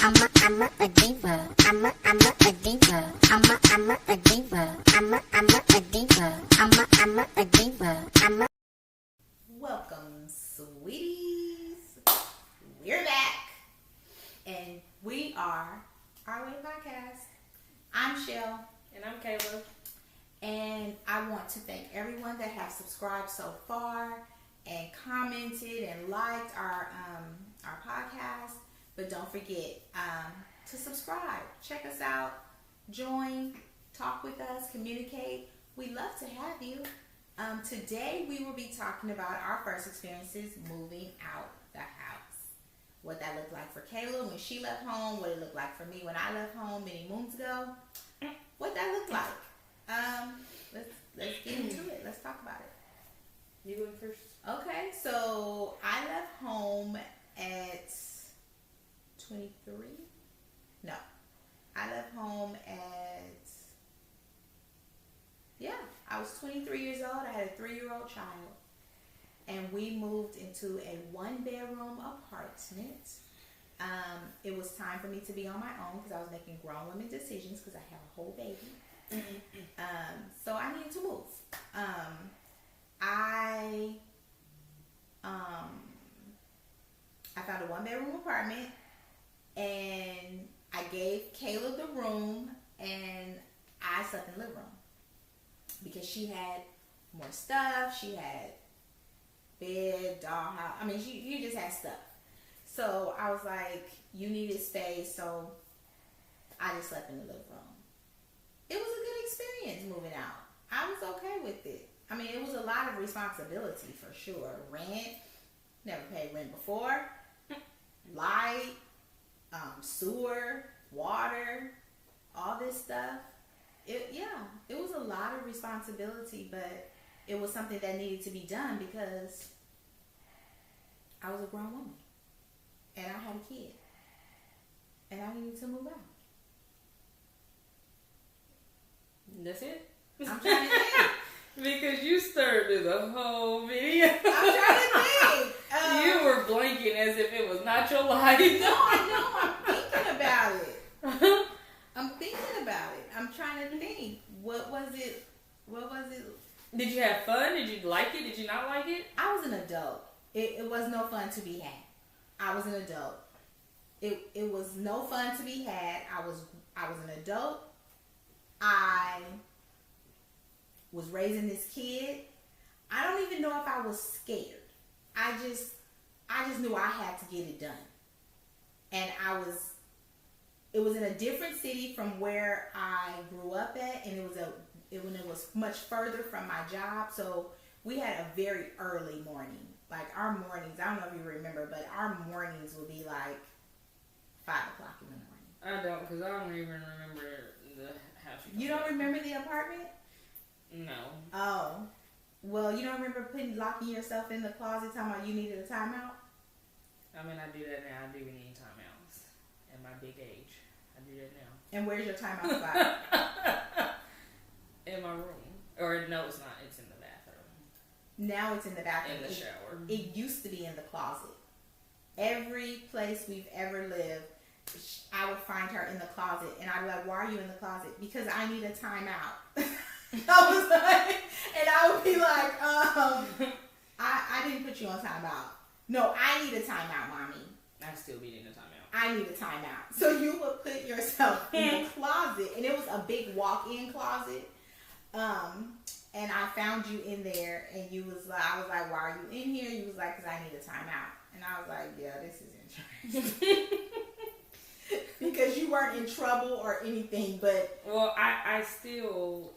a diva. I'm a diva. I'm a diva. I'm a diva. I'm a diva. Welcome, sweeties. We're back, and we are Our Way Podcast. I'm Shell, and I'm Kayla, and I want to thank everyone that has subscribed so far and commented and liked our podcast. But don't forget to subscribe. Check us out. Join. Talk with us. Communicate. We love to have you. Today we will be talking about our first experiences moving out the house. What that looked like for Kayla when she left home. What it looked like for me when I left home many moons ago. What that looked like. Let's get into it. Let's talk about it. You going first? Okay, so I left home at 23. No, I left home I was 23 years old. I had a 3-year-old child, and we moved into a 1-bedroom apartment. It was time for me to be on my own because I was making grown women decisions because I have a whole baby. So I needed to move. I found a 1-bedroom apartment, and I gave Kayla the room, and I slept in the living room because she had more stuff. She had bed, dollhouse. I mean, you just had stuff. So I was like, you needed space, so I just slept in the living room. It was a good experience moving out. I was okay with it. I mean, it was a lot of responsibility for sure. Rent, never paid rent before. Light, sewer, water, all this stuff. It was a lot of responsibility, but it was something that needed to be done because I was a grown woman and I had a kid and I needed to move out. That's it? I'm trying to think. Because you stirred through the whole video. I'm trying to think. You were blanking as if it was not your life. No, I know. I'm thinking about it. I'm trying to think. What was it? Did you have fun? Did you like it? Did you not like it? I was an adult. It was no fun to be had. I was an adult. It was no fun to be had. I was an adult. I was raising this kid. I don't even know if I was scared. I just knew I had to get it done. And it was in a different city from where I grew up at, and it was much further from my job. So we had a very early morning. Like our mornings, I don't know if you remember, but our mornings would be like 5 o'clock in the morning. I don't, because I don't even remember the house. You don't remember the apartment? No. Oh. Well, you don't remember locking yourself in the closet talking about you needed a timeout? I mean, I do that now. I do need timeouts at my big age. I do that now. And where's your timeout spot? In my room. Or no, it's not. It's in the bathroom. Now it's in the bathroom. In the shower. It used to be in the closet. Every place we've ever lived, I would find her in the closet, and I'd be like, "Why are you in the closet?" Because I need a timeout. I was like, and I would be like, I didn't put you on timeout. No, I need a timeout, mommy. I still be in the timeout. I need a timeout. So you would put yourself in the closet, and it was a big walk-in closet. And I found you in there, and I was like, "Why are you in here?" You was like, "Cause I need a timeout." And I was like, "Yeah, this is interesting." Because you weren't in trouble or anything, but well, I still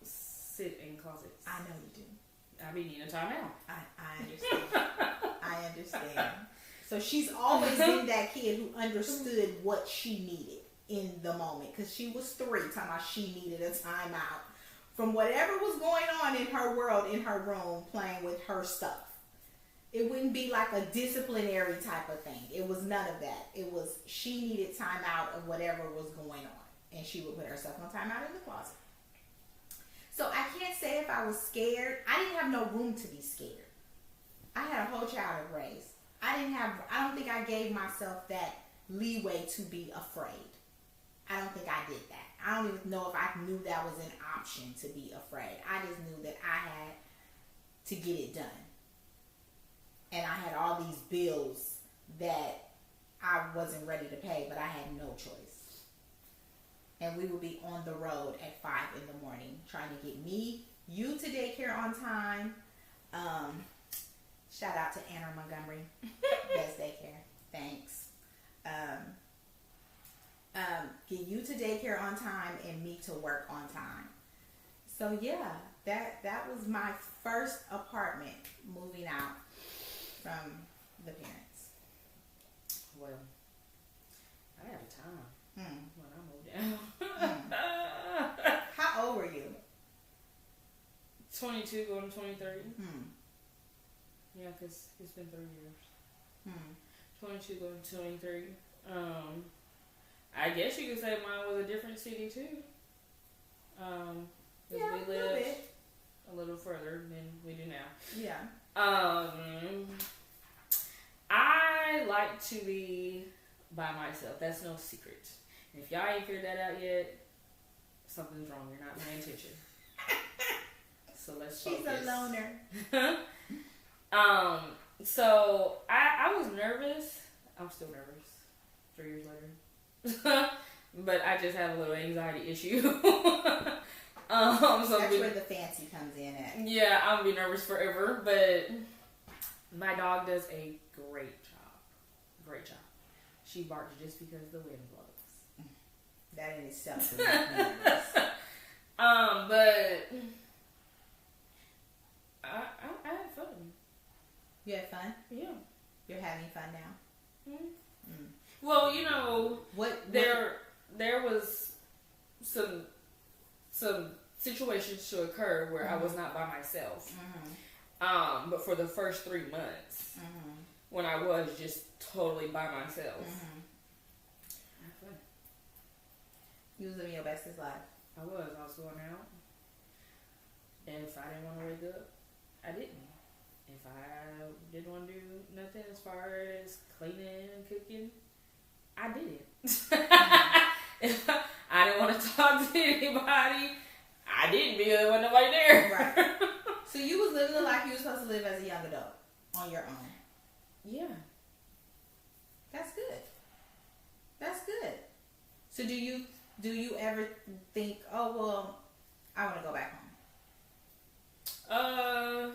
sit in closets. I know you do. I be needing a timeout. I understand. I understand. So she's always been that kid who understood what she needed in the moment, because she was 3 talking about she needed a timeout from whatever was going on in her world, in her room, playing with her stuff. It wouldn't be like a disciplinary type of thing. It was none of that. It was she needed time out of whatever was going on, and she would put herself on time out in the closet. So I can't say if I was scared. I didn't have no room to be scared. I had a whole child to raise. I don't think I gave myself that leeway to be afraid. I don't think I did that. I don't even know if I knew that was an option to be afraid. I just knew that I had to get it done. And I had all these bills that I wasn't ready to pay, but I had no choice. And we would be on the road at 5 in the morning trying to get you to daycare on time. Shout out to Anna Montgomery. Best daycare. Thanks. Get you to daycare on time and me to work on time. So yeah, that was my first apartment moving out from the parents. Well, I had a time when I moved out. How old were you? 22 going to 23. Yeah, because it's been 3 years. 22 going to 23. I guess you could say mine was a different city too. Yeah, we lived a little further than we do now. Yeah. I like to be by myself. That's no secret. And if y'all ain't figured that out yet, something's wrong. You're not paying attention. So let's focus. She's a loner. So I was nervous. I'm still nervous 3 years later. But I just have a little anxiety issue. So that's where the fancy comes in at. Yeah, I'm gonna be nervous forever, but my dog does a great job. Great job. She barks just because the wind blows. That in itself is nervous. But I had fun. You had fun? Yeah. You're having fun now? Well, you know, what there was some situations to occur where I was not by myself. But for the first 3 months, when I was just totally by myself, I had fun. You was living your bestest life. I was going out. And if I didn't want to wake up, I didn't. If I didn't want to do nothing as far as cleaning and cooking, I didn't. If I didn't want to talk to anybody, I didn't because there wasn't nobody there. Right. So you was living the life you were supposed to live as a young adult on your own. Yeah. That's good. That's good. So do you ever think, oh well, I want to go back home?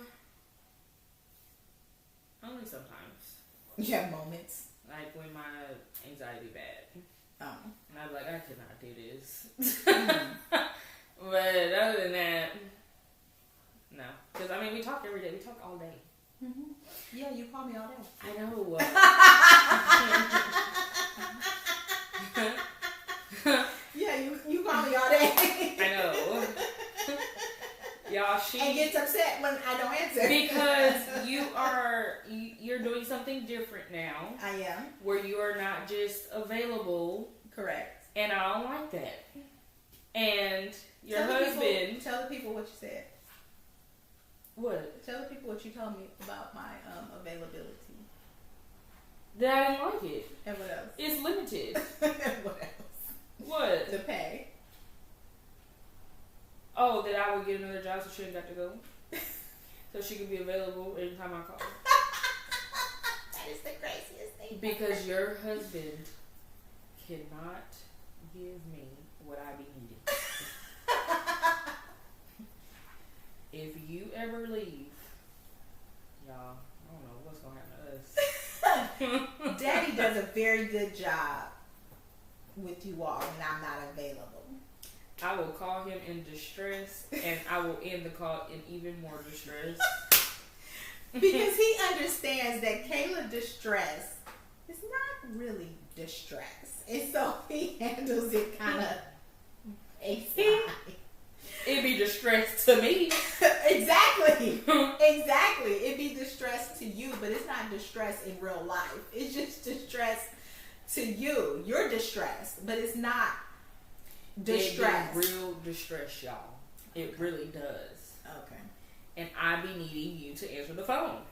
Only sometimes. You have moments. Like when my anxiety bad. Oh. And I'd be like, I cannot do this. But other than that, no. Because, I mean, we talk every day. We talk all day. Yeah, you call me all day. I know. Yeah, you call me all day. I know. Y'all, and gets upset when I don't answer. Because you're doing something different now. I am. Where you are not just available. Correct. And I don't like that. And your husband... Tell the people what you said. What? Tell the people what you told me about my availability. That I didn't like it. And what else? It's limited. And what else? What? To pay. Oh, that I would get another job so she didn't have to go. So she could be available anytime I call. That is the craziest thing. Because your husband cannot give me what I be needing. If you ever leave, y'all, I don't know what's going to happen to us. Daddy does a very good job with you all when I'm not available. I will call him in distress, and I will end the call in even more distress. Because he understands that Kayla distress is not really distress. And so he handles it kind of aside. It'd be distress to me. Exactly. Exactly. It'd be distress to you, but it's not distress in real life. It's just distress to you. You're distressed, but it's not distress. It be real distress, y'all. It really does. Okay. And I be needing you to answer the phone.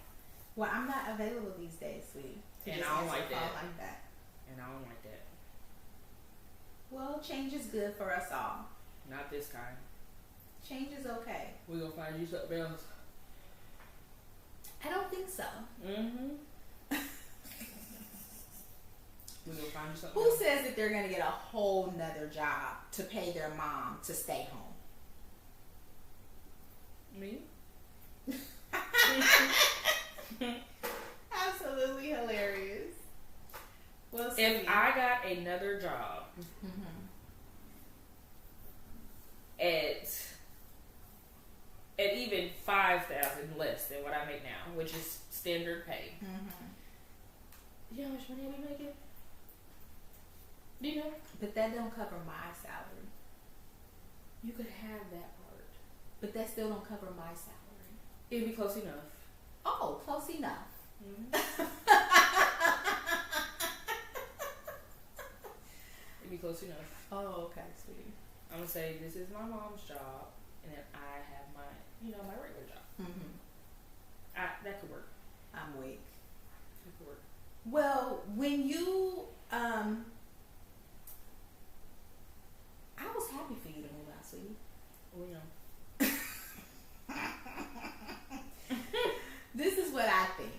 Well, I'm not available these days, sweetie. And I don't like that. Like that. And I don't like that. Well, change is good for us all. Not this kind. Change is okay. We're gonna find you something else. I don't think so. Mm-hmm. We're gonna find you something Who else. says that they're gonna get a whole nother job to pay their mom to stay home? Me? Absolutely hilarious. Well, If I got another job at even 5,000 less than what I make now, which is standard pay. You know how much money I be making? Do you know? But that don't cover my salary. You could have that part. But that still don't cover my salary. It'd be close enough. Oh, close enough. It'd be close enough. Oh, okay, sweetie. I'm gonna say this is my mom's job, and then I have my, my regular job. That could work. I'm weak. That could work. Well, when you, I was happy for you to move out, sweetie. Well, This is what I think.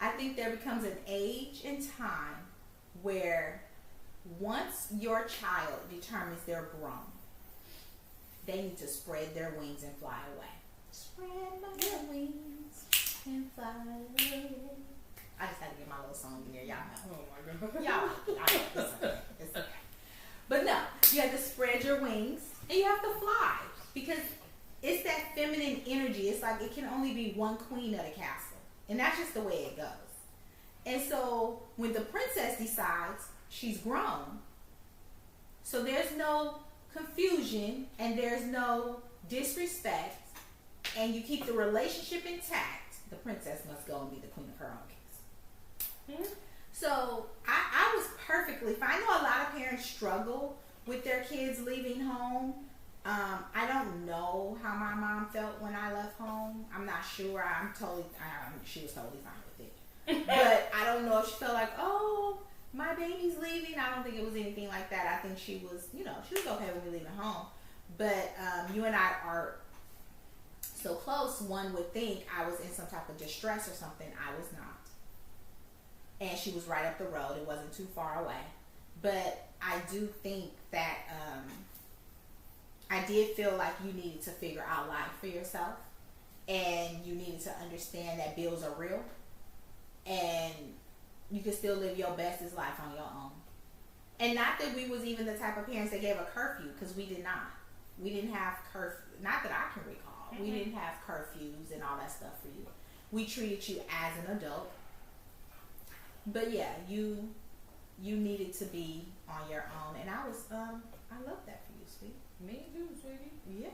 I think there becomes an age and time where once your child determines they're grown, they need to spread their wings and fly away. Spread my wings and fly away. I just had to get my little song in there. Y'all know. oh my god. Y'all like it. I know. It's okay. It's okay. But no, you have to spread your wings and you have to fly because it's that feminine energy. It's like it can only be one queen of the castle, and that's just the way it goes. And so when the princess decides she's grown, so there's no confusion and there's no disrespect, and you keep the relationship intact, the princess must go and be the queen of her own castle. So I was perfectly fine. I know a lot of parents struggle with their kids leaving home. I don't know how my mom felt when I left home. I'm not sure. She was totally fine with it. But I don't know if she felt like, oh, my baby's leaving. I don't think it was anything like that. I think she was, she was okay with me leaving home. But you and I are so close, one would think I was in some type of distress or something. I was not. And she was right up the road. It wasn't too far away. But I do think that I did feel like you needed to figure out life for yourself. And you needed to understand that bills are real. And you can still live your bestest life on your own. And not that we was even the type of parents that gave a curfew, because we did not. We didn't have curfew. Not that I can recall. We didn't have curfews and all that stuff for you. We treated you as an adult. But yeah, you needed to be on your own, and I love that for you, sweet. Me too, sweetie. Yeah,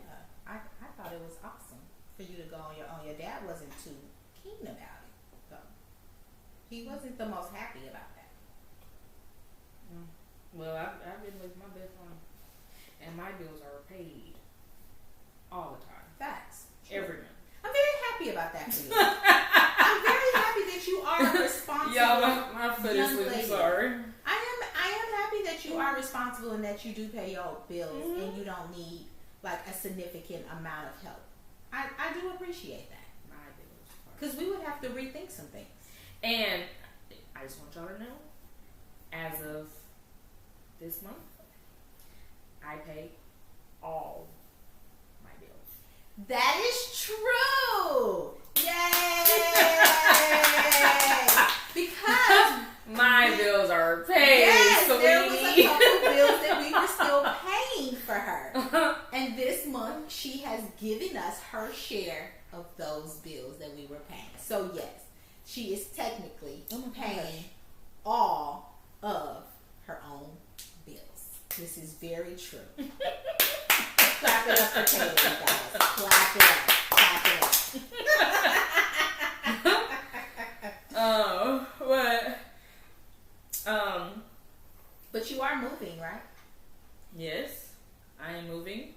I thought it was awesome for you to go on your own. Your dad wasn't too keen about it, though. He wasn't the most happy about that. Well, I've been with my best friend, and my bills are paid all the time. Facts. Every month. I'm very happy about that for you. I'm very happy that you are responsible. Y'all, my foot is young sleeping. lady. Sorry. I am happy that you are responsible and that you do pay your bills and you don't need like a significant amount of help. I do appreciate that. My bills. Because we would have to rethink some things. And I just want y'all to know, as of this month, I pay all my bills. That is true. Yay! Because my bills are paid, yes, sweetie. there was a couple bills that we were still paying for her. And this month, she has given us her share of those bills that we were paying. So yes, she is technically paying all of her own bills. This is very true. Clap it up for Kayla, you guys. Clap it up. Clap it up. Oh, what? But you are moving, right? Yes, I am moving.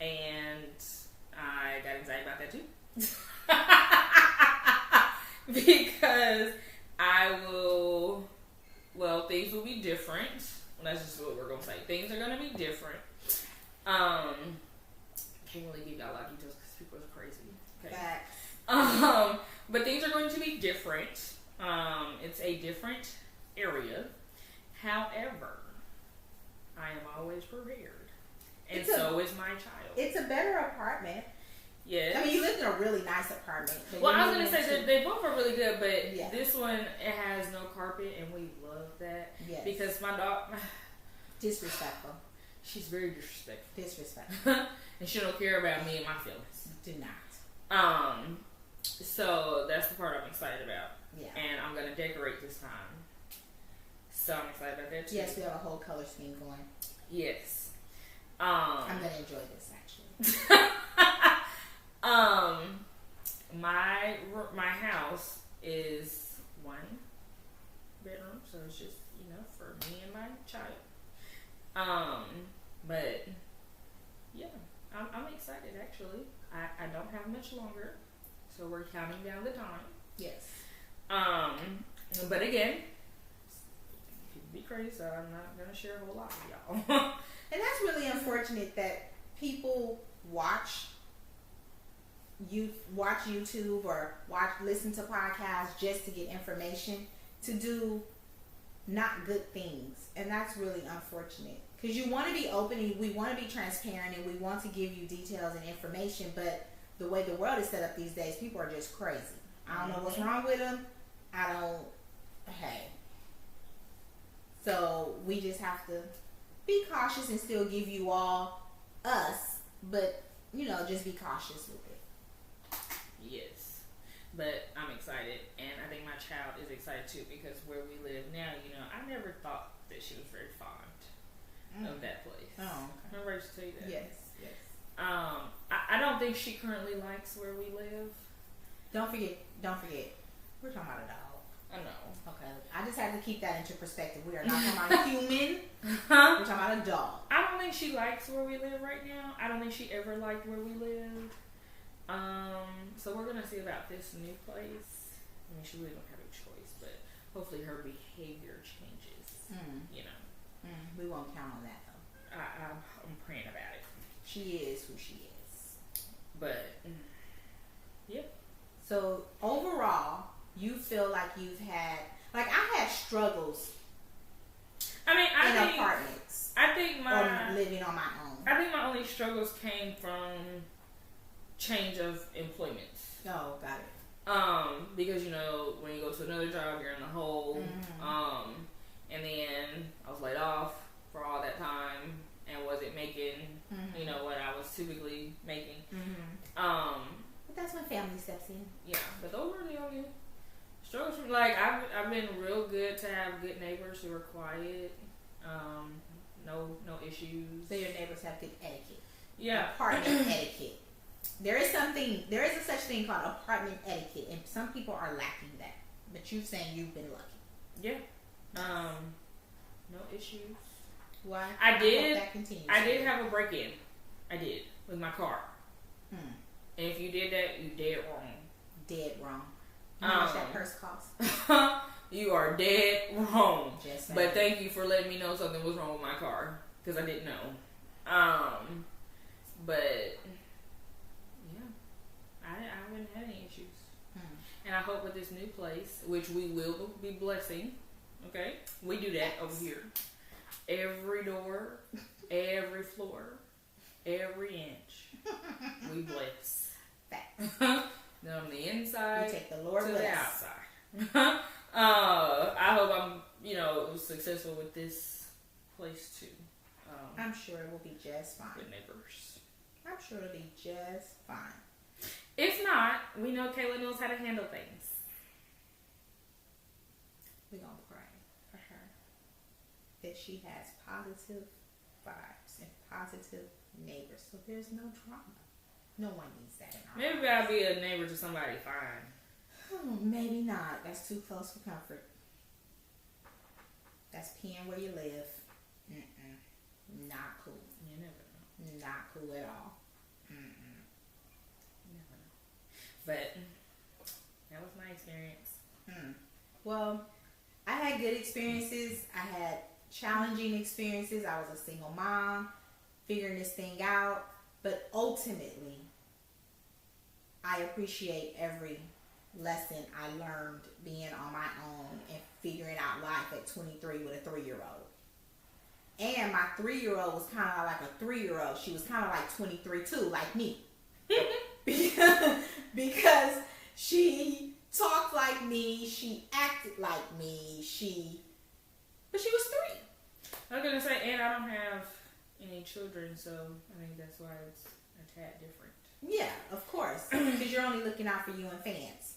And I got anxiety about that too. Because I things will be different. That's just what we're gonna say. Things are gonna be different. Can't really give y'all like details because people are crazy. Okay. Facts. But things are going to be different. It's a different area. However, I am always prepared, and so is my child. It's a better apartment. Yes. I mean, you live in a really nice apartment. Well, I was going to say that they both are really good, but Yeah. this one, it has no carpet, and we love that. Yes. Because my dog, Disrespectful. she's very disrespectful. Disrespectful. And she don't care about me and my feelings. Do not. So that's the part I'm excited about. Yeah. And I'm going to decorate this time. So I'm excited about that too. Yes, we have a whole color scheme going. Yes. I'm going to enjoy this, actually. My house is 1 bedroom, so it's just for me and my child. But yeah, I'm excited actually. I don't have much longer, so we're counting down the time. Yes. But again, people be crazy, so I'm not gonna share a whole lot with y'all. And that's really unfortunate that people watch YouTube or listen to podcasts just to get information, to do not good things. And that's really unfortunate. Because you want to be open and we want to be transparent and we want to give you details and information, but the way the world is set up these days, people are just crazy. I don't know what's wrong with them. Hey. So we just have to be cautious and still give you all us, but just be cautious with it. Yes, but I'm excited, and I think my child is excited too, because where we live now, I never thought that she was very fond of that place. Oh, okay. Remember I used to tell you that? Yes. I don't think she currently likes where we live. Don't forget. We're talking about a dog. I know. Okay. I just had to keep that into perspective. We are not talking about a human. Huh? We're talking about a dog. I don't think she likes where we live right now. I don't think she ever liked where we lived. So we're gonna see about this new place. I mean, she really don't have a choice, but hopefully her behavior changes. We won't count on that though. I'm praying about it. She is who she is. But yeah. So overall, you feel like you've had, I had struggles. I mean, in apartments. I think or living on my own. I think my only struggles came from change of employment. Oh, got it. Because when you go to another job, you're in the hole. And then I was laid off for all that time and wasn't making, what I was typically making. But that's when family steps in. Yeah, but those were the only struggles. I've been real good to have good neighbors who are quiet. No issues. So your neighbors have good etiquette. Yeah. Apartment etiquette. There is a such thing called apartment etiquette, and some people are lacking that. But you're saying you've been lucky. Yeah. No issues. Why? I did. hope that continues. I did have a break-in. I did with my car. Hmm. And if you did that, you dead wrong. Dead wrong. How much that purse costs? You are dead wrong. Just saying. But thank you for letting me know something was wrong with my car, because I didn't know. But yeah, I haven't had any issues. And I hope with this new place, which we will be blessing, okay? We do that over here. Every door, every floor, every inch, we bless. Facts. Then on the inside, we take the Lord to with the us. outside. I hope I'm, successful with this place too. I'm sure it will be just fine. Good neighbors. I'm sure it'll be just fine. If not, we know Kayla knows how to handle things. We're going to pray for her that she has positive vibes and positive neighbors, so there's no drama. No one needs that in our Maybe I'll be a neighbor to somebody fine. Maybe not. That's too close for comfort. That's peeing where you live. Not cool. You never know. Not cool at all. You never know. But that was my experience. Well, I had good experiences. I had challenging experiences. I was a single mom, figuring this thing out. But ultimately, I appreciate every lesson I learned being on my own and figuring out life at 23 with a 3-year-old. And my 3-year-old was kind of like a 3-year-old. She was kind of like 23 too, like me. because she talked like me, she acted like me, but she was 3. I was gonna say, and I don't have any children, so I think that's why it's a tad different. Yeah, of course, because you're only looking out for you and fans,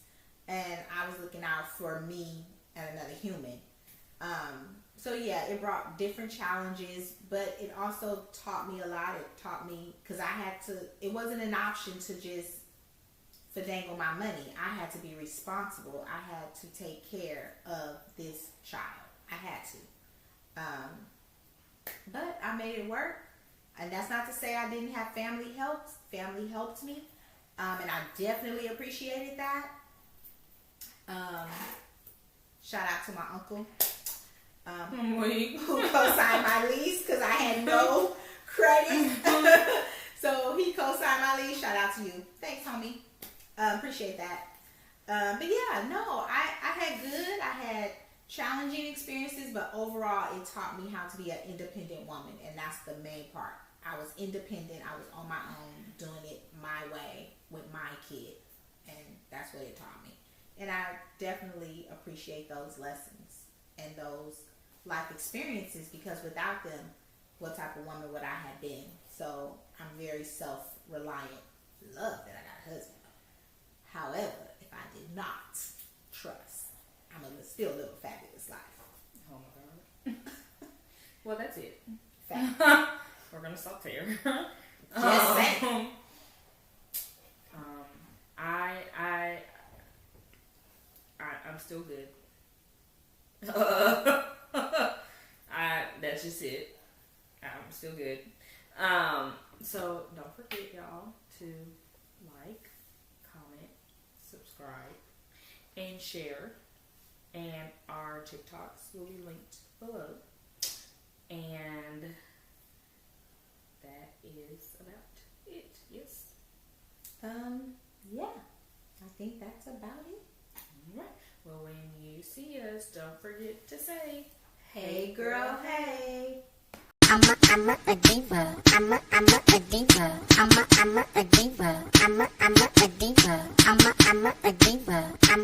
and I was looking out for me and another human. So yeah, it brought different challenges, but it also taught me a lot. It taught me, because it wasn't an option to just finagle my money. I had to be responsible. I had to take care of this child. I had to. But I made it work. And that's not to say I didn't have family help. Family helped me. And I definitely appreciated that. Shout out to my uncle. Who co-signed my lease because I had no credit. So he co-signed my lease. Shout out to you. Thanks, homie. Appreciate that. But yeah, no, I had challenging experiences, but overall it taught me how to be an independent woman, and that's the main part. I was independent. I was on my own, doing it my way with my kid, and that's what it taught me. And I definitely appreciate those lessons and those life experiences, because without them, what type of woman would I have been? So I'm very self-reliant. Love that I got a husband. However, if I did not trust, I'm going to still live a fabulous life. Oh my God. Well, that's it. Fact. We're going to stop there. Just saying. I'm still good. That's just it. I'm still good. So don't forget, y'all, to like, comment, subscribe, and share. And our TikToks will be linked below. And that is about it. Yes. Yeah. I think that's about it. All right. Well, when you see us, don't forget to say, Hey girl, hey. I'm a diva. I'm a diva. I'm a diva. I'm a diva. I'm a diva. I'm a